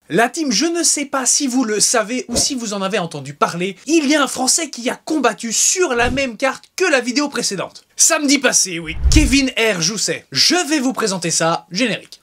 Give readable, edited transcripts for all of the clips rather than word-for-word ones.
La team, je ne sais pas si vous le savez ou si vous en avez entendu parler, il y a un Français qui a combattu sur la même carte que la vidéo précédente. Samedi passé, oui. Kevin R. Jousset. Je vais vous présenter ça, générique.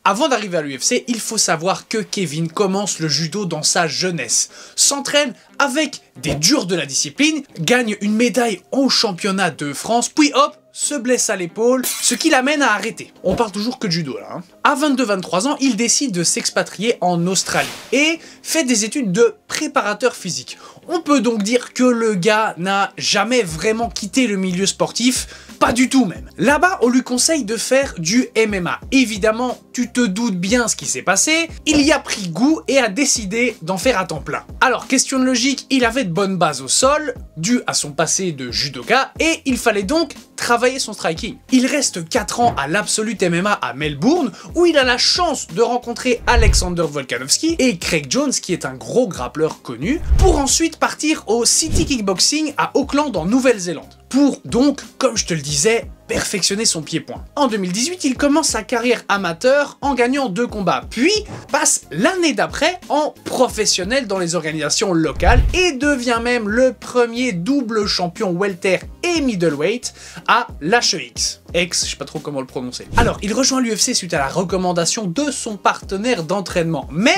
Avant d'arriver à l'UFC, il faut savoir que Kevin commence le judo dans sa jeunesse, s'entraîne avec des durs de la discipline, gagne une médaille au championnat de France, puis hop, se blesse à l'épaule, ce qui l'amène à arrêter. On parle toujours que de judo là. À 22-23 ans, il décide de s'expatrier en Australie et fait des études de préparateur physique. On peut donc dire que le gars n'a jamais vraiment quitté le milieu sportif, pas du tout même. Là-bas, on lui conseille de faire du MMA. Évidemment, tu te doutes bien ce qui s'est passé, il y a pris goût et a décidé d'en faire à temps plein. Alors, question de logique, il avait de bonnes bases au sol, dû à son passé de judoka, et il fallait donc travailler son striking. Il reste 4 ans à l'Absolute MMA à Melbourne, où il a la chance de rencontrer Alexander Volkanovski et Craig Jones, qui est un gros grappleur connu, pour ensuite partir au City Kickboxing à Auckland en Nouvelle-Zélande. Pour donc, comme je te le disais, perfectionner son pied-point. En 2018, il commence sa carrière amateur en gagnant 2 combats, puis passe l'année d'après en professionnel dans les organisations locales et devient même le premier double champion welter et middleweight à l'HEX. Je sais pas trop comment le prononcer. Alors, il rejoint l'UFC suite à la recommandation de son partenaire d'entraînement, mais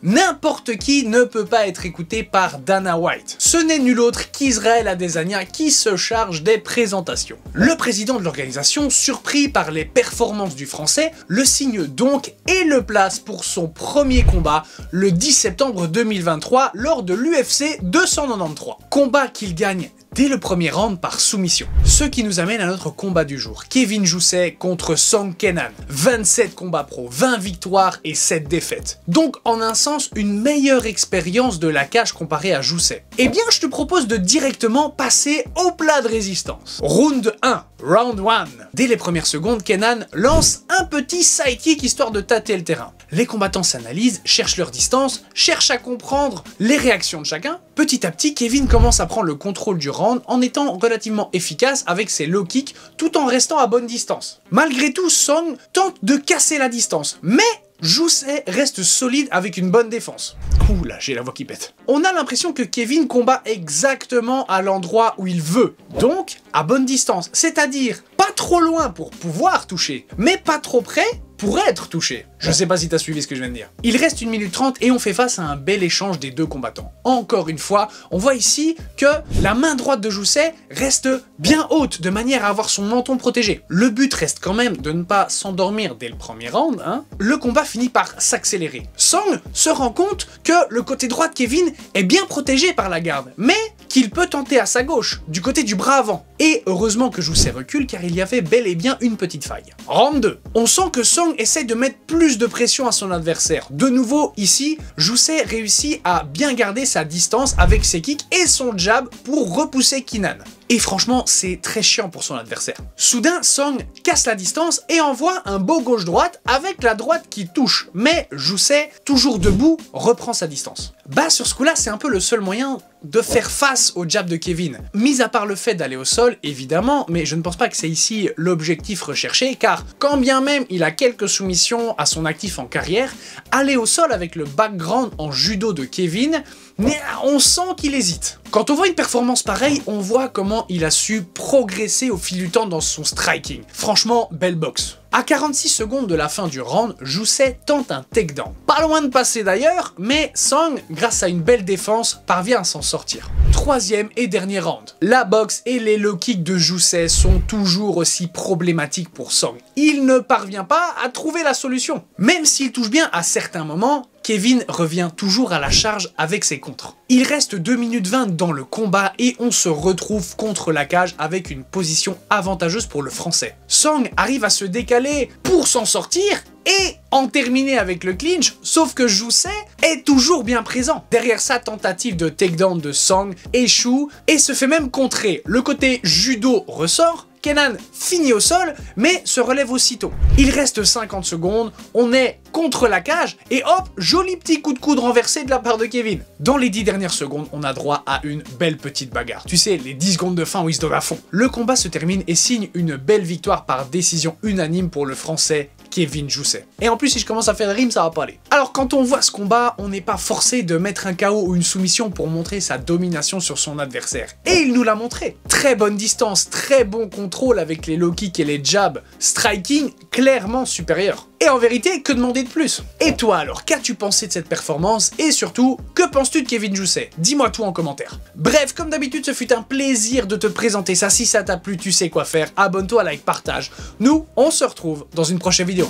n'importe qui ne peut pas être écouté par Dana White. Ce n'est nul autre qu'Israël Adesanya qui se charge des présentations. Le président de l'organisation, surpris par les performances du Français, le signe donc et le place pour son premier combat le 10 septembre 2023 lors de l'UFC 293. Combat qu'il gagne dès le premier round par soumission. Ce qui nous amène à notre combat du jour. Kevin Jousset contre Song Kenan. 27 combats pro, 20 victoires et 7 défaites. Donc en un sens, une meilleure expérience de la cage comparée à Jousset. Eh bien, je te propose de directement passer au plat de résistance. Round 1. Round 1. Dès les premières secondes, Kenan lance un petit sidekick histoire de tâter le terrain. Les combattants s'analysent, cherchent leur distance, cherchent à comprendre les réactions de chacun. Petit à petit, Kevin commence à prendre le contrôle du round en étant relativement efficace avec ses low kicks tout en restant à bonne distance. Malgré tout, Song tente de casser la distance, mais Jousset reste solide avec une bonne défense. Ouh là, j'ai la voix qui pète. On a l'impression que Kevin combat exactement à l'endroit où il veut, donc à bonne distance, c'est-à-dire pas trop loin pour pouvoir toucher, mais pas trop près pour être touché. Je sais pas si t'as suivi ce que je viens de dire. Il reste 1 minute 30 et on fait face à un bel échange des deux combattants. Encore une fois, on voit ici que la main droite de Jousset reste bien haute, de manière à avoir son menton protégé. Le but reste quand même de ne pas s'endormir dès le premier round, hein. Le combat finit par s'accélérer. Song se rend compte que le côté droit de Kevin est bien protégé par la garde, mais qu'il peut tenter à sa gauche, du côté du bras avant. Et heureusement que Jousset recule car il y avait bel et bien une petite faille. Round 2. On sent que Song essaie de mettre plus de pression à son adversaire. De nouveau, ici, Jousset réussit à bien garder sa distance avec ses kicks et son jab pour repousser Kenan. Et franchement, c'est très chiant pour son adversaire. Soudain, Song casse la distance et envoie un beau gauche-droite avec la droite qui touche. Mais Jousset, toujours debout, reprend sa distance. Bah, sur ce coup-là, c'est un peu le seul moyen de faire face au jab de Kevin. Mis à part le fait d'aller au sol, évidemment, mais je ne pense pas que c'est ici l'objectif recherché, car quand bien même il a quelques soumissions à son actif en carrière, aller au sol avec le background en judo de Kevin, mais on sent qu'il hésite. Quand on voit une performance pareille, on voit comment il a su progresser au fil du temps dans son striking. Franchement, belle boxe. À 46 secondes de la fin du round, Jousset tente un takedown. Pas loin de passer d'ailleurs, mais Song, grâce à une belle défense, parvient à s'en sortir. Troisième et dernier round. La boxe et les low kicks de Jousset sont toujours aussi problématiques pour Song. Il ne parvient pas à trouver la solution. Même s'il touche bien à certains moments, Kevin revient toujours à la charge avec ses contres. Il reste 2 minutes 20 dans le combat et on se retrouve contre la cage avec une position avantageuse pour le Français. Song arrive à se décaler pour s'en sortir et en terminer avec le clinch, sauf que Jousset est toujours bien présent. Derrière sa tentative de takedown de Song échoue et se fait même contrer. Le côté judo ressort, Kenan finit au sol, mais se relève aussitôt. Il reste 50 secondes, on est contre la cage, et hop, joli petit coup de coude renversé de la part de Kevin. Dans les 10 dernières secondes, on a droit à une belle petite bagarre. Tu sais, les 10 secondes de fin où ils se donnent à fond. Le combat se termine et signe une belle victoire par décision unanime pour le français Kevin Jousset. Et en plus, si je commence à faire des rimes, ça va pas aller. Alors quand on voit ce combat, on n'est pas forcé de mettre un KO ou une soumission pour montrer sa domination sur son adversaire. Et il nous l'a montré. Très bonne distance, très bon contrôle avec les low kicks et les jabs. Striking clairement supérieur. Et en vérité, que demander de plus? Et toi alors, qu'as-tu pensé de cette performance? Et surtout, que penses-tu de Kevin Jousset? Dis-moi tout en commentaire. Bref, comme d'habitude, ce fut un plaisir de te présenter ça. Si ça t'a plu, tu sais quoi faire. Abonne-toi, like, partage. Nous, on se retrouve dans une prochaine vidéo.